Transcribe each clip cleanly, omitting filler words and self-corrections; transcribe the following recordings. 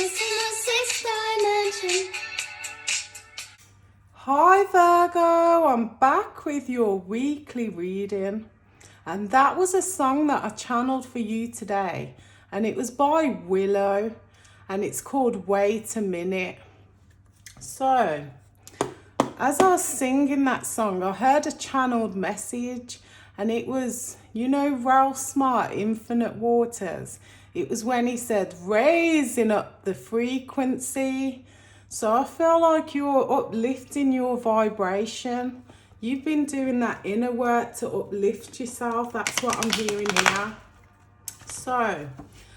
sixth dimension. Hi Virgo, I'm back with your weekly reading, and that was a song that I channeled for you today, and it was by Willow, and it's called Wait a Minute. So as I was singing that song, I heard a channeled message, and it was, Ralph Smart, Infinite Waters. It was when he said, raising up the frequency. So I feel like you're uplifting your vibration. You've been doing that inner work to uplift yourself. That's what I'm hearing here. So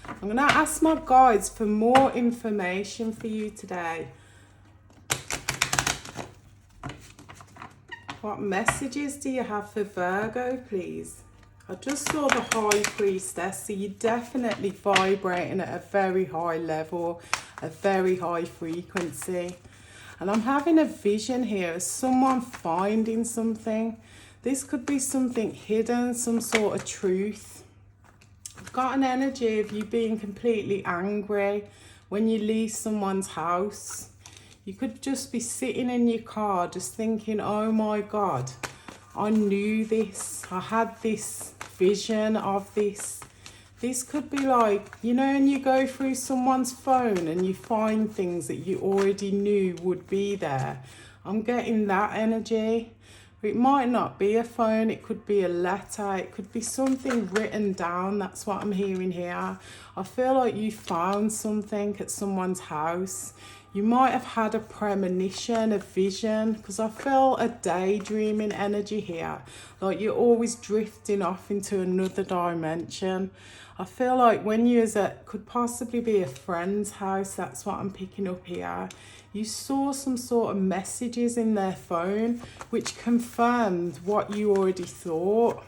I'm going to ask my guides for more information for you today. What messages do you have for Virgo, please? I just saw the High Priestess, so you're definitely vibrating at a very high level, a very high frequency. And I'm having a vision here of someone finding something. This could be something hidden, some sort of truth. I've got an energy of you being completely angry when you leave someone's house. You could just be sitting in your car just thinking, oh my God, I knew this. I had this vision of this. This could be like, and you go through someone's phone and you find things that you already knew would be there. I'm getting that energy. It might not be a phone, it could be a letter, it could be something written down. That's what I'm hearing here. I feel like you found something at someone's house. You might have had a premonition, a vision, because I feel a daydreaming energy here. Like you're always drifting off into another dimension. I feel like when you was at, could possibly be a friend's house, that's what I'm picking up here. You saw some sort of messages in their phone, which confirmed what you already thought.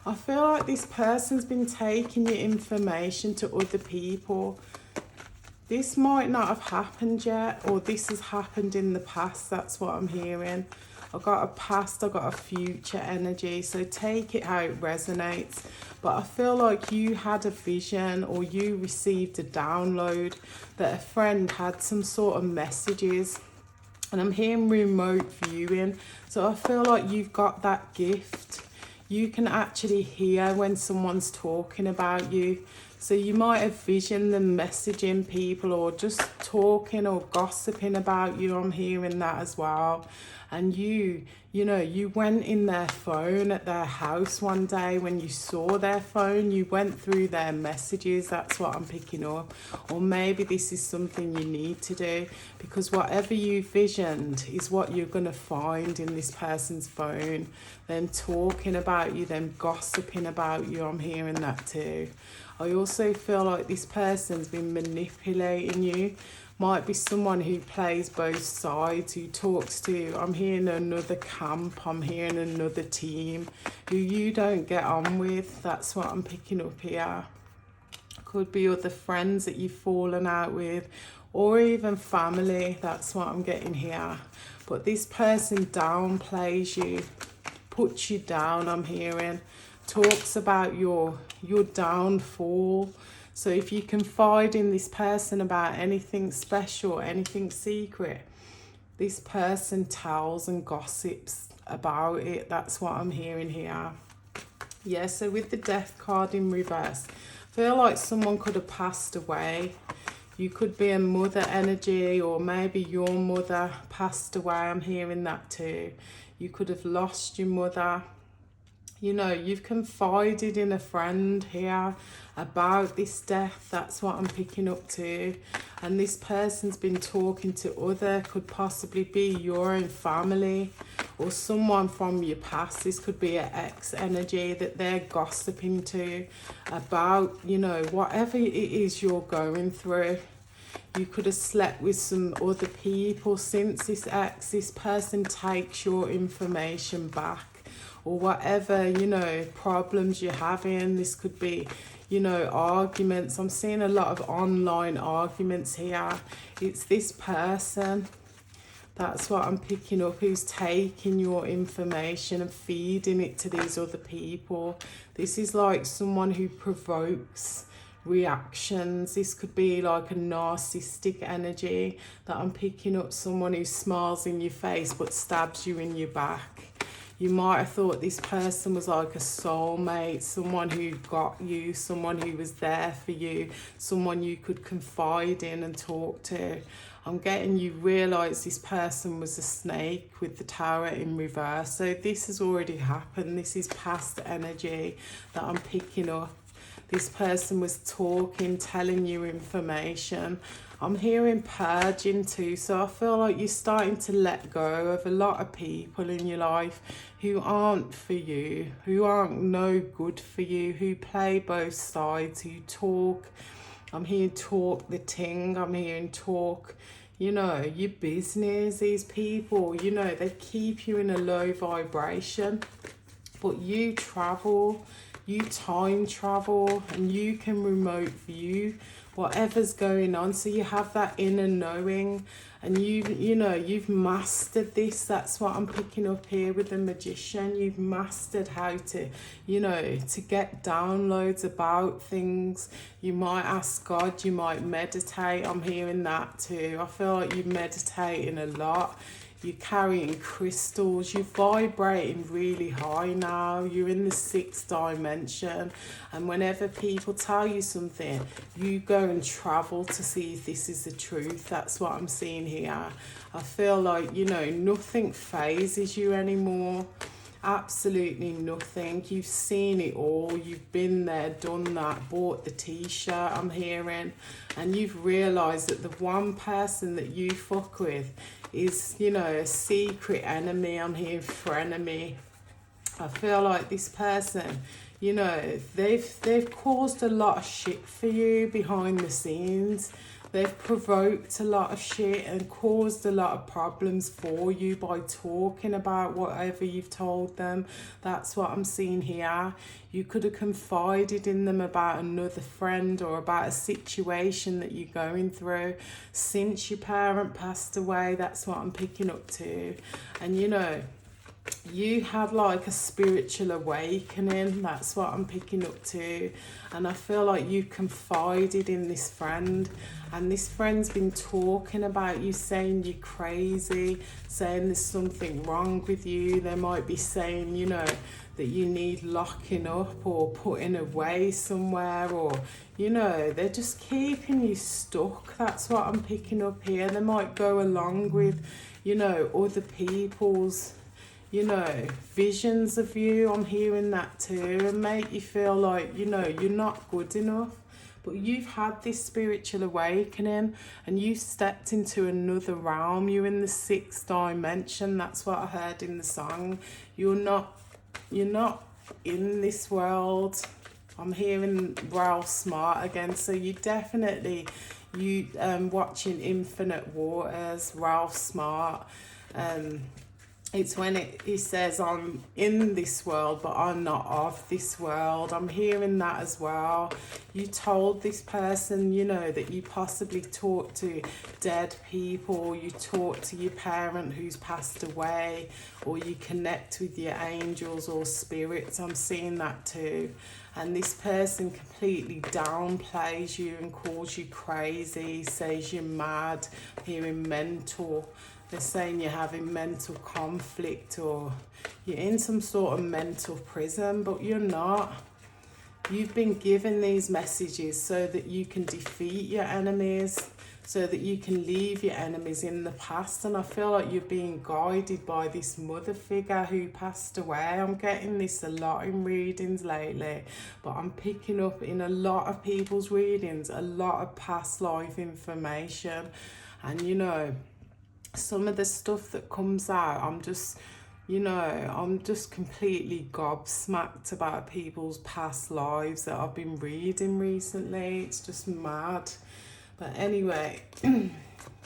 I feel like this person's been taking your information to other people. This might not have happened yet, or this has happened in the past. That's what I'm hearing. I've got a past, I've got a future energy, so take it how it resonates. But I feel like you had a vision, or you received a download that a friend had some sort of messages. And I'm hearing remote viewing, so I feel like you've got that gift. You can actually hear when someone's talking about you. So you might have visioned them messaging people or just talking or gossiping about you. I'm hearing that as well. And you went in their phone at their house one day. When you saw their phone, you went through their messages. That's what I'm picking up. Or maybe this is something you need to do, because whatever you visioned is what you're going to find in this person's phone. Them talking about you, them gossiping about you. I'm hearing that too. I also feel like this person's been manipulating you. Might be someone who plays both sides, who talks to, I'm hearing another camp, I'm hearing another team who you don't get on with. That's what I'm picking up here. Could be other friends that you've fallen out with, or even family. That's what I'm getting here. But this person downplays you, puts you down, I'm hearing. Talks about your downfall. So if you confide in this person about anything special, anything secret, this person tells and gossips about it. That's what I'm hearing here. Yeah, so with the Death card in reverse, I feel like someone could have passed away. You could be a mother energy, or maybe your mother passed away. I'm hearing that too. You could have lost your mother. You've confided in a friend here about this death. That's what I'm picking up too. And this person's been talking to other, could possibly be your own family or someone from your past. This could be an ex energy that they're gossiping to about, whatever it is you're going through. You could have slept with some other people since this ex. This person takes your information back. Or whatever, problems you're having. This could be, arguments. I'm seeing a lot of online arguments here. It's this person. That's what I'm picking up, who's taking your information and feeding it to these other people. This is like someone who provokes, reactions. This could be like a narcissistic energy that I'm picking up, someone who smiles in your face but stabs you in your back. You might have thought this person was like a soulmate, someone who got you, someone who was there for you, someone you could confide in and talk to. I'm getting you realise this person was a snake with the tower in reverse. So this has already happened. This is past energy that I'm picking up. This person was talking, telling you information. I'm hearing purging too, so I feel like you're starting to let go of a lot of people in your life who aren't for you, who aren't no good for you, who play both sides, who talk. I'm hearing talk the ting, I'm hearing talk, you know, your business. These people, you know, they keep you in a low vibration, but you travel, you time travel, and you can remote view whatever's going on. So you have that inner knowing, and you've mastered this. That's what I'm picking up here with the Magician. You've mastered how to, to get downloads about things. You might ask God, you might meditate. I'm hearing that too. I feel like you're meditating a lot. You're carrying crystals, you're vibrating really high now, you're in the 6th dimension, and whenever people tell you something, you go and travel to see if this is the truth. That's what I'm seeing here. I feel like, nothing phases you anymore. Absolutely nothing. You've seen it all. You've been there, done that, bought the t-shirt, I'm hearing, and you've realised that the one person that you fuck with is, a secret enemy. I'm hearing frenemy. I feel like this person, they've caused a lot of shit for you behind the scenes. They've provoked a lot of shit and caused a lot of problems for you by talking about whatever you've told them. That's what I'm seeing here. You could have confided in them about another friend or about a situation that you're going through since your parent passed away. That's what I'm picking up to. And you had like a spiritual awakening. That's what I'm picking up to. And I feel like you confided in this friend, and this friend's been talking about you, saying you're crazy, saying there's something wrong with you. They might be saying, that you need locking up or putting away somewhere, or they're just keeping you stuck. That's what I'm picking up here. They might go along with other people's visions of you. I'm hearing that too, and make you feel like you're not good enough. But you've had this spiritual awakening and you stepped into another realm. You're in the 6th dimension. That's what I heard in the song. You're not in this world. I'm hearing Ralph Smart again. So you definitely watching Infinite Waters, Ralph Smart. It's when he says, I'm in this world, but I'm not of this world. I'm hearing that as well. You told this person, that you possibly talk to dead people, you talk to your parent who's passed away, or you connect with your angels or spirits. I'm seeing that too. And this person completely downplays you and calls you crazy, says you're mad, hearing mental. They're saying you're having mental conflict or you're in some sort of mental prison, but you're not. You've been given these messages so that you can defeat your enemies, so that you can leave your enemies in the past. And I feel like you're being guided by this mother figure who passed away. I'm getting this a lot in readings lately, but I'm picking up in a lot of people's readings a lot of past life information. And some of the stuff that comes out, I'm just completely gobsmacked about people's past lives that I've been reading recently. It's just mad. But anyway,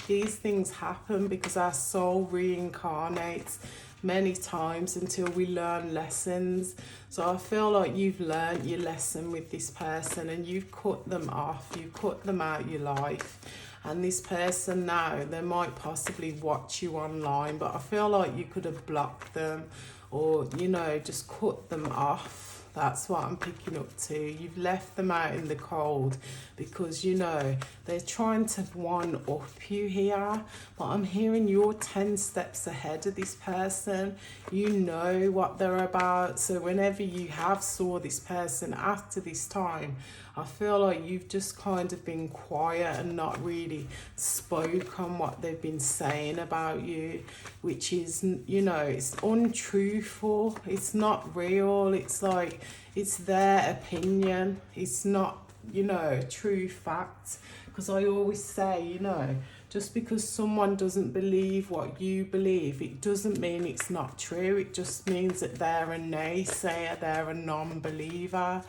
these things happen because our soul reincarnates many times until we learn lessons. So I feel like you've learned your lesson with this person and you've cut them off, you've cut them out your life. And this person now, they might possibly watch you online, but I feel like you could have blocked them or, just cut them off. That's what I'm picking up too. You've left them out in the cold because, you know, they're trying to one-up you here. But I'm hearing you're 10 steps ahead of this person. You know what they're about. So whenever you have saw this person after this time, I feel like you've just kind of been quiet and not really spoke on what they've been saying about you, which is, you know, it's untruthful. It's not real. It's like, it's their opinion. It's not, you know, true fact. Because I always say, you know, just because someone doesn't believe what you believe, it doesn't mean it's not true. It just means that they're a naysayer, they're a non-believer.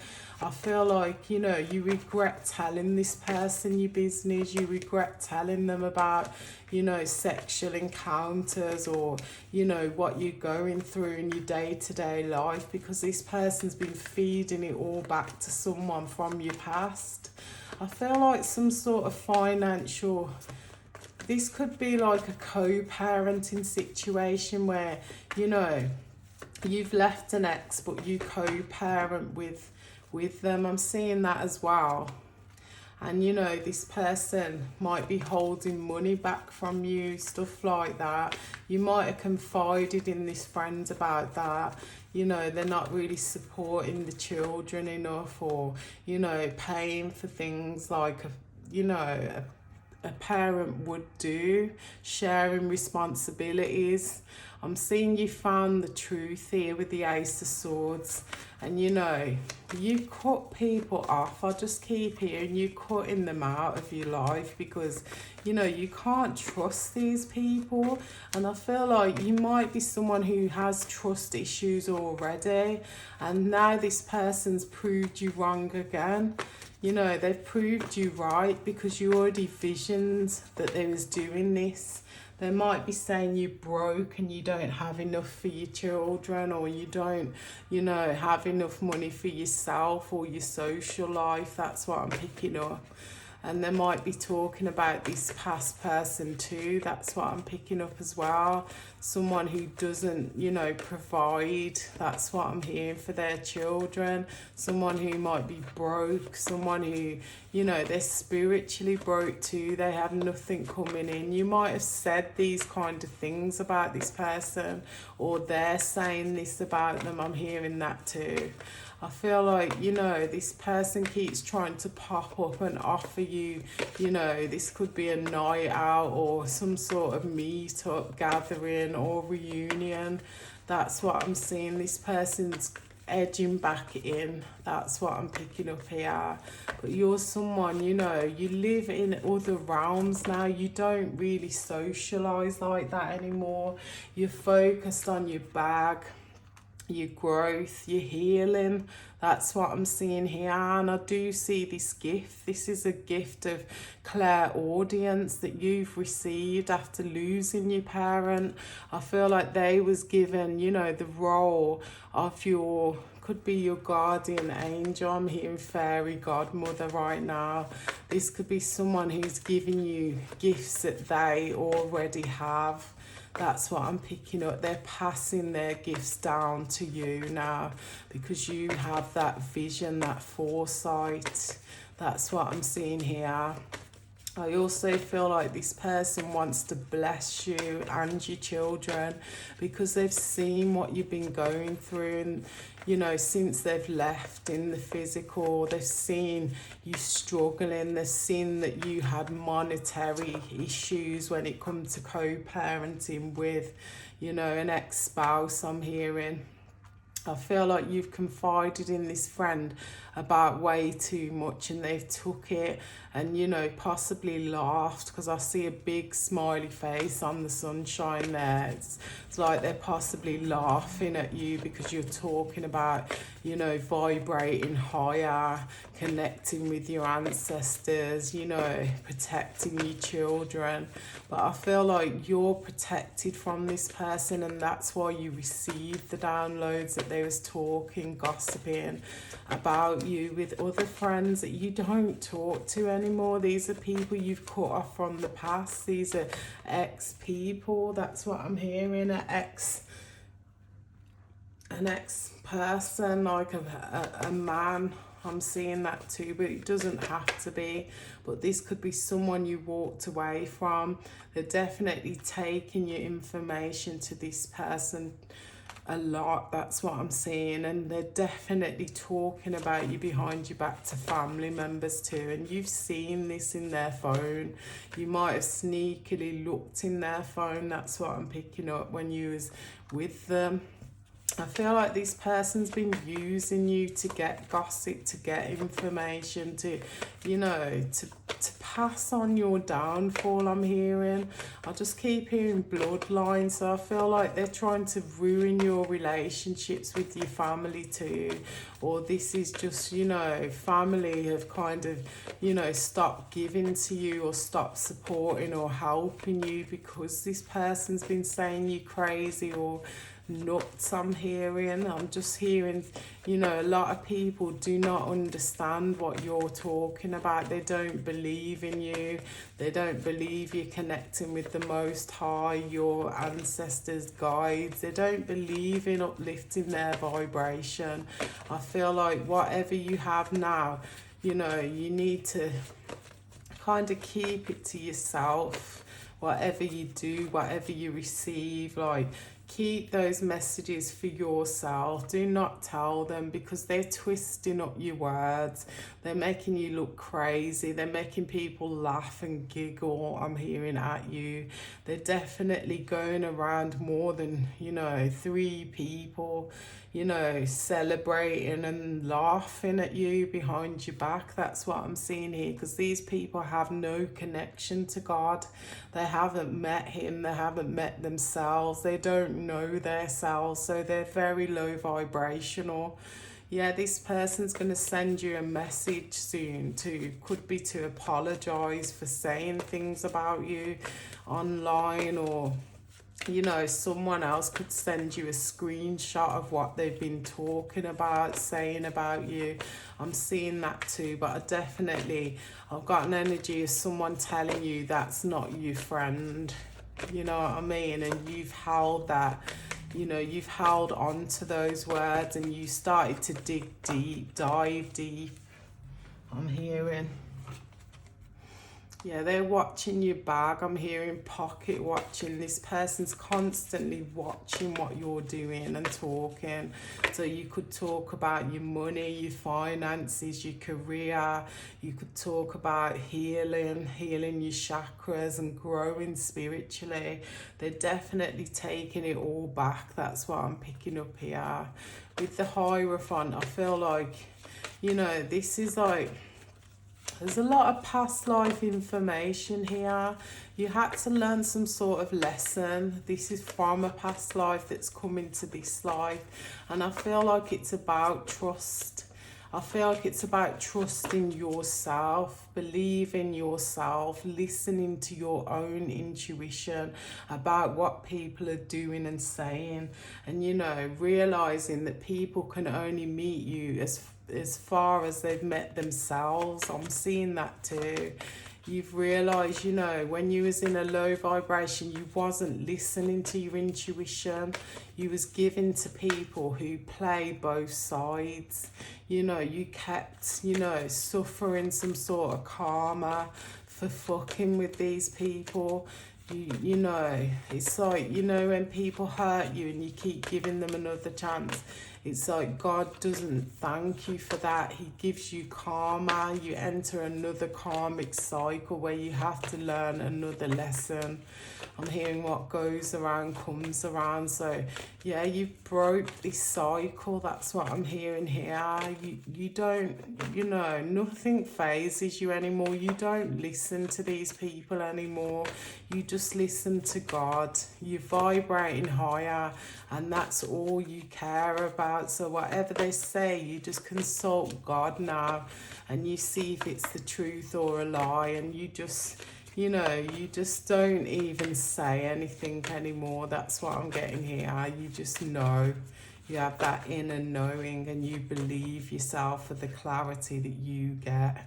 I feel like, you know, you regret telling this person your business, you regret telling them about, you know, sexual encounters or, you know, what you're going through in your day-to-day life, because this person's been feeding it all back to someone from your past. I feel like some sort of financial... This could be like a co-parenting situation where, you know, you've left an ex but you co-parent with them. I'm seeing that as well. And, you know, this person might be holding money back from you, stuff like that. You might have confided in this friend about that. You know, they're not really supporting the children enough, or, you know, paying for things like, you know, a parent would do, sharing responsibilities. I'm seeing you found the truth here with the Ace of Swords. And, you know, you cut people off. I just keep hearing you cutting them out of your life because, you know, you can't trust these people. And I feel like you might be someone who has trust issues already. And now this person's proved you wrong again. You know, they've proved you right because you already visioned that they was doing this. They might be saying you're broke and you don't have enough for your children, or you don't, you know, have enough money for yourself or your social life. That's what I'm picking up. And they might be talking about this past person too. That's what I'm picking up as well. Someone who doesn't, you know, provide. That's what I'm hearing for their children. Someone who might be broke. Someone who, you know, they're spiritually broke too. They have nothing coming in. You might have said these kind of things about this person, or they're saying this about them. I'm hearing that too. I feel like, you know, this person keeps trying to pop up and offer you, you know, this could be a night out or some sort of meet-up, gathering or reunion. That's what I'm seeing. This person's edging back in. That's what I'm picking up here. But you're someone, you know, you live in other realms now. You don't really socialise like that anymore. You're focused on your bag, your growth, your healing. That's what I'm seeing here. And I do see this gift. This is a gift of clairaudience that you've received after losing your parent. I feel like they was given, you know, the role of your, could be your guardian angel. I'm hearing fairy godmother right now. This could be someone who's giving you gifts that they already have. That's what I'm picking up. They're passing their gifts down to you now because you have that vision, that foresight. That's what I'm seeing here. I also feel like this person wants to bless you and your children because they've seen what you've been going through, and, you know, since they've left in the physical, they've seen you struggling, they've seen that you had monetary issues when it comes to co-parenting with, you know, an ex-spouse, I'm hearing. I feel like you've confided in this friend about way too much and they've took it and, you know, possibly laughed, because I see a big smiley face on the sunshine there. It's like they're possibly laughing at you because you're talking about, you know, vibrating higher, connecting with your ancestors, you know, protecting your children. But I feel like you're protected from this person, and that's why you received the downloads that they was talking, gossiping about you with other friends that you don't talk to anymore. These are people you've cut off from the past. These are ex people. That's what I'm hearing, an ex-person, like a man. I'm seeing that too, but it doesn't have to be. But this could be someone you walked away from. They're definitely taking your information to this person a lot. That's what I'm seeing. And they're definitely talking about you behind your back to family members too. And you've seen this in their phone. You might have sneakily looked in their phone. That's what I'm picking up when you was with them. I feel like this person's been using you to get gossip, to get information, to, you know, to pass on your downfall, I'm hearing. I just keep hearing bloodline, so I feel like they're trying to ruin your relationships with your family too. Or this is just, you know, family have kind of, you know, stopped giving to you or stopped supporting or helping you because this person's been saying you crazy or nuts. I'm just hearing, you know, a lot of people do not understand what you're talking about. They don't believe in you. They don't believe you're connecting with the Most High, your ancestors, guides. They don't believe in uplifting their vibration. I feel like whatever you have now, you know, you need to kind of keep it to yourself. Whatever you do, whatever you receive, like, keep those messages for yourself. Do not tell them because they're twisting up your words. They're making you look crazy. They're making people laugh and giggle, I'm hearing, at you. They're definitely going around more than, you know, 3 people, you know, celebrating and laughing at you behind your back. That's what I'm seeing here, because these people have no connection to God. They haven't met him. They haven't met themselves. They don't know their selves, so they're very low vibrational. Yeah, this person's going to send you a message soon could be to apologize for saying things about you online, or, you know, someone else could send you a screenshot of what they've been talking about, saying about you. I'm seeing that too, but I've got an energy of someone telling you that's not your friend. You know what I mean? And you've held that, you know, you've held on to those words and you started to dig deep, dive deep. I'm hearing. Yeah, they're watching your bag. I'm hearing pocket watching. This person's constantly watching what you're doing and talking. So you could talk about your money, your finances, your career. You could talk about healing your chakras and growing spiritually. They're definitely taking it all back. That's what I'm picking up here. With the Hierophant, I feel like, you know, this is like, there's a lot of past life information here. You had to learn some sort of lesson. This is from a past life that's come into this life. And I feel like it's about trust. I feel like it's about trusting yourself, believing yourself, listening to your own intuition about what people are doing and saying. And, you know, realizing that people can only meet you as far as they've met themselves. I'm seeing that too. You've realised, you know, when you was in a low vibration, you wasn't listening to your intuition. You was giving to people who play both sides. You know, you kept, you know, suffering some sort of karma for fucking with these people. You know, it's like, you know, when people hurt you and you keep giving them another chance, it's like God doesn't thank you for that. He gives you karma. You enter another karmic cycle where you have to learn another lesson. I'm hearing what goes around comes around. So yeah, you've broke this cycle. That's what I'm hearing here. You don't, you know, nothing phases you anymore. You don't listen to these people anymore. You just listen to God. You're vibrating higher, and that's all you care about. So whatever they say, you just consult God now, and you see if it's the truth or a lie, and you just, you know, you just don't even say anything anymore. That's what I'm getting here. You just know. You have that inner knowing, and you believe yourself for the clarity that you get.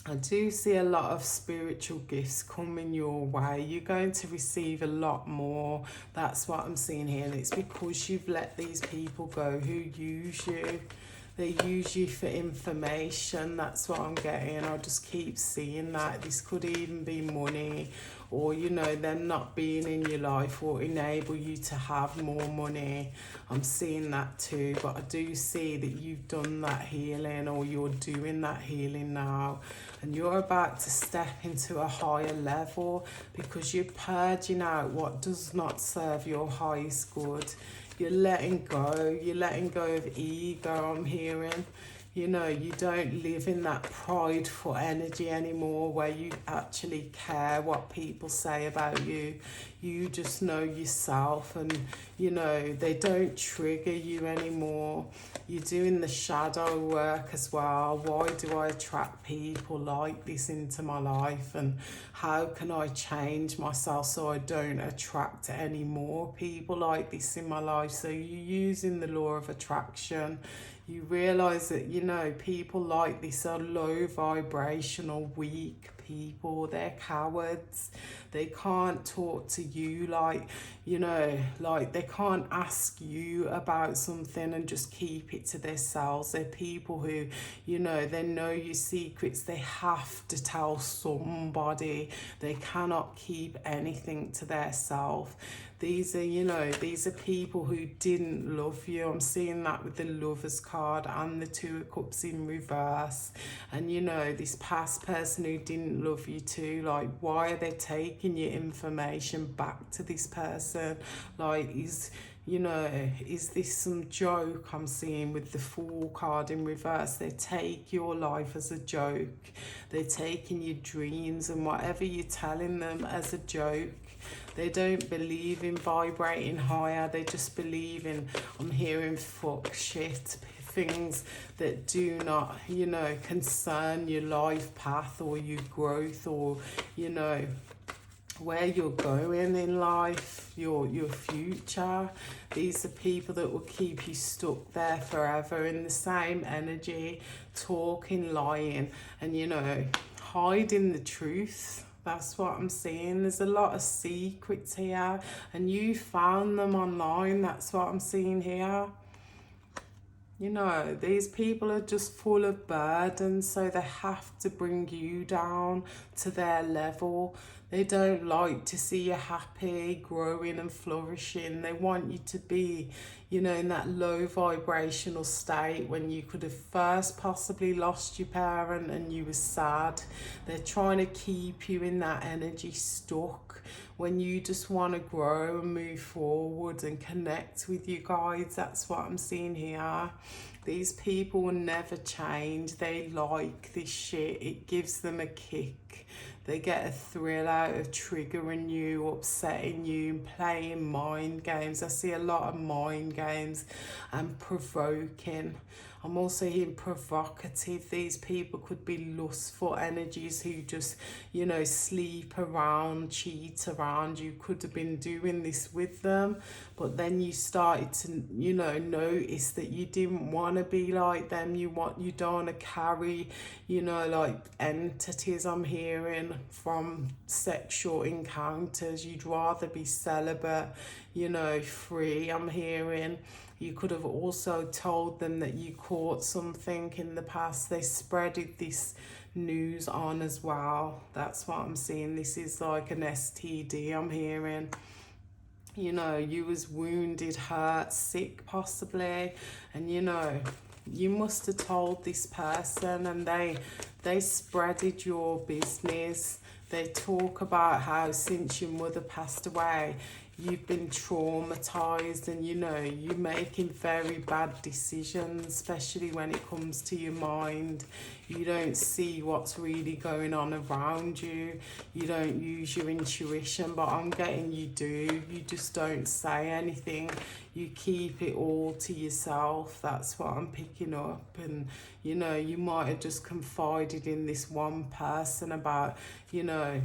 I do see a lot of spiritual gifts coming your way. You're going to receive a lot more. That's what I'm seeing here. And it's because you've let these people go who use you. They use you for information. That's what I'm getting. I just keep seeing that. This could even be money, or you know, them not being in your life will enable you to have more money. I'm seeing that too, but I do see that you've done that healing, or you're doing that healing now, and you're about to step into a higher level because you're purging out what does not serve your highest good. You're letting go of ego, I'm hearing. You know, you don't live in that prideful energy anymore where you actually care what people say about you. You just know yourself, and, you know, they don't trigger you anymore. You're doing the shadow work as well. Why do I attract people like this into my life? And how can I change myself so I don't attract any more people like this in my life? So you're using the law of attraction. You realize that, you know, people like this are low vibrational, weak people. They're cowards. They can't talk to you like, you know, like they can't ask you about something and just keep it to themselves. They're people who, you know, they know your secrets. They have to tell somebody. They cannot keep anything to themselves. These are, you know, these are people who didn't love you. I'm seeing that with the Lovers card and the Two of Cups in reverse. And, you know, this past person who didn't love you too, like, why are they taking your information back to this person? Like, is this some joke I'm seeing with the Fool card in reverse? They take your life as a joke. They're taking your dreams and whatever you're telling them as a joke. They don't believe in vibrating higher. They just believe in, I'm hearing fuck shit, things that do not, you know, concern your life path or your growth, or, you know, where you're going in life, your future. These are people that will keep you stuck there forever in the same energy, talking, lying, and, you know, hiding the truth. That's what I'm seeing. There's a lot of secrets here, and you found them online. That's what I'm seeing here. You know, these people are just full of burdens, so they have to bring you down to their level. They don't like to see you happy, growing and flourishing. They want you to be, you know, in that low vibrational state when you could have first possibly lost your parent and you were sad. They're trying to keep you in that energy stuck when you just want to grow and move forward and connect with you guys. That's what I'm seeing here. These people will never change. They like this shit. It gives them a kick. They get a thrill out of triggering you, upsetting you, playing mind games. I see a lot of mind games and provoking. I'm also hearing provocative. These people could be lustful energies who just, you know, sleep around, cheat around. You could have been doing this with them, but then you started to, you know, notice that you didn't want to be like them. You don't want to carry, you know, like entities, I'm hearing, from sexual encounters. You'd rather be celibate, you know, free, I'm hearing. You could have also told them that you caught something in the past. They spreaded this news on as well. That's what I'm seeing. This is like an STD, I'm hearing. You know, you was wounded, hurt, sick possibly, and, you know, you must have told this person, and they spreaded your business. They talk about how since your mother passed away, you've been traumatized, and, you know, you're making very bad decisions, especially when it comes to your mind. You don't see what's really going on around you. You don't use your intuition, but I'm getting you do. You just don't say anything. You keep it all to yourself. That's what I'm picking up. And, you know, you might have just confided in this one person about, you know,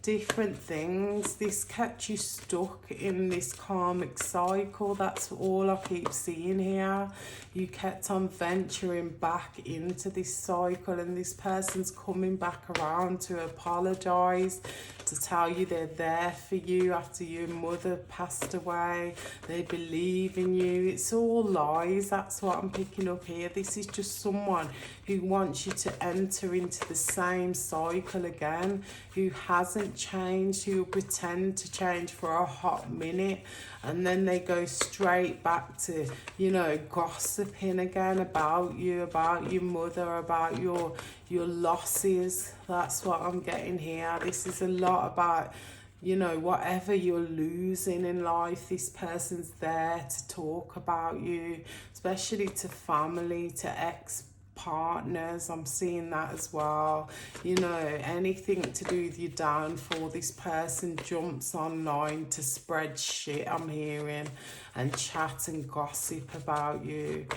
different things. This kept you stuck in this karmic cycle. That's all I keep seeing here. You kept on venturing back into this cycle, and this person's coming back around to apologise, to tell you they're there for you after your mother passed away. They believe in you. It's all lies. That's what I'm picking up here. This is just someone who wants you to enter into the same cycle again, who hasn't changed, who will pretend to change for a hot minute, and then they go straight back to, you know, gossiping again about you, about your mother, about your losses. That's what I'm getting here. This is a lot about, you know, whatever you're losing in life, this person's there to talk about you, especially to family, to ex-partners. I'm seeing that as well. You know, anything to do with your downfall, this person jumps online to spread shit, I'm hearing, and chat and gossip about you.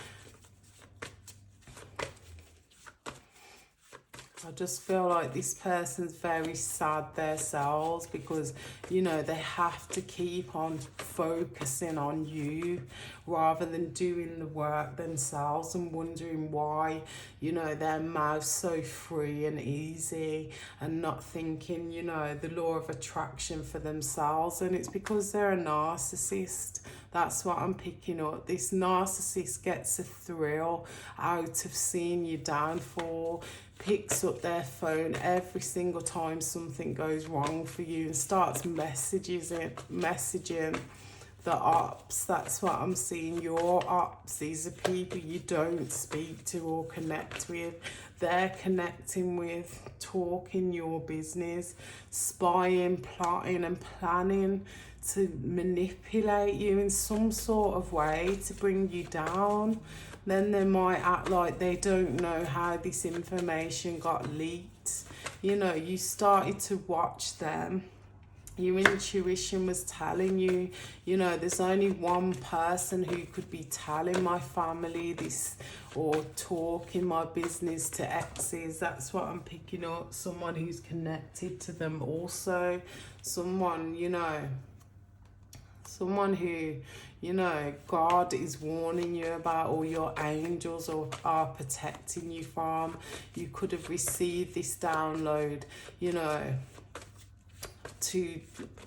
I just feel like this person's very sad themselves because, you know, they have to keep on focusing on you rather than doing the work themselves, and wondering why, you know, their mouth's so free and easy, and not thinking, you know, the law of attraction for themselves. And it's because they're a narcissist. That's what I'm picking up. This narcissist gets a thrill out of seeing you downfall, picks up their phone every single time something goes wrong for you and starts messaging the ops. That's what I'm seeing. Your ops, these are people you don't speak to or connect with. They're connecting with, talking your business, spying, plotting and planning to manipulate you in some sort of way to bring you down. Then they might act like they don't know how this information got leaked. You know, you started to watch them. Your intuition was telling you, you know, there's only one person who could be telling my family this or talking my business to exes. That's what I'm picking up. Someone who's connected to them also. Someone, you know, someone who, you know, God is warning you about, or your angels are protecting you from. You could have received this download, you know, to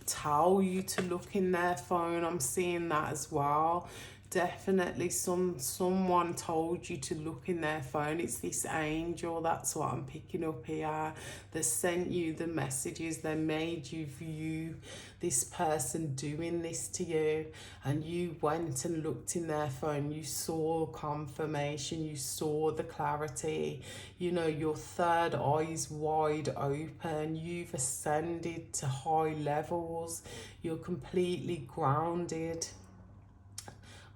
tell you to look in their phone. I'm seeing that as well. Definitely someone told you to look in their phone. It's this angel. That's what I'm picking up here. They sent you the messages. They made you view this person doing this to you, and you went and looked in their phone. You saw confirmation. You saw the clarity. You know, your third eye's wide open. You've ascended to high levels. You're completely grounded.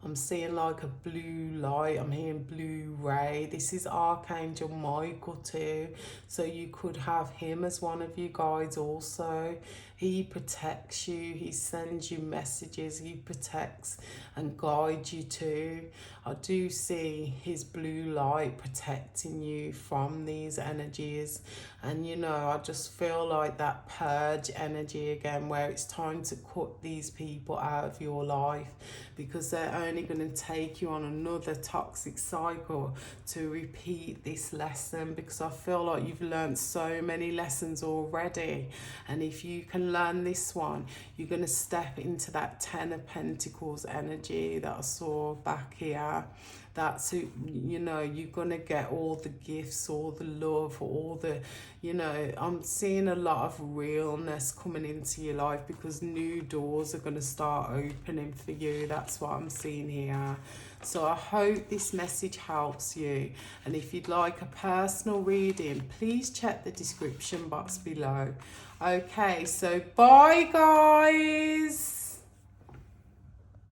I'm seeing like a blue light. I'm hearing blue ray. This is Archangel Michael too. So you could have him as one of you guys also. He protects you. He sends you messages. He protects and guides you too. I do see his blue light protecting you from these energies. And you know, I just feel like that purge energy again, where it's time to cut these people out of your life, because they're only going to take you on another toxic cycle to repeat this lesson. Because I feel like you've learned so many lessons already, and if you can learn this one, you're going to step into that Ten of Pentacles energy that I saw back here. That's who, you know, you're going to get all the gifts, all the love, all the, you know, I'm seeing a lot of realness coming into your life, because new doors are going to start opening for you. That's what I'm seeing here. So I hope this message helps you. And if you'd like a personal reading, please check the description box below. Okay, so bye guys.